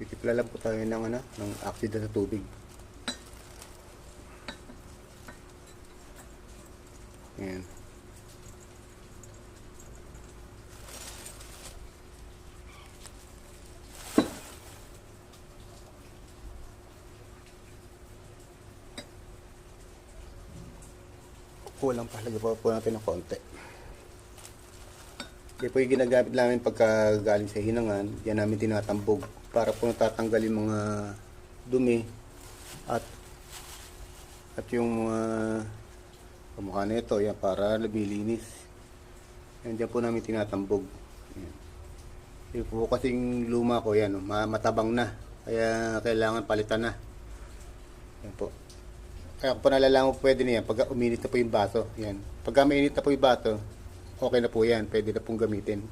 Titipla lang po tayo ng ng aksida sa tubig. Ayan. Kulang pa, lagyan po natin ng konti. Ito po yung ginagamit namin pagka galing sa hinangan. Yan namin tinatambog para po natatanggal yung mga dumi at yung mga kamukha na ito, yan, para lumilinis. Yan, dyan po namin tinatambog. Yan. Yung po kasing luma ko, yan, matabang na, kaya kailangan palitan na. Yan po. Kaya kung nalalaman mo, pwede na yan pag uminit na po yung baso. Yan. Pag mainit na po yung baso, okay na po yan, pwede na pong gamitin.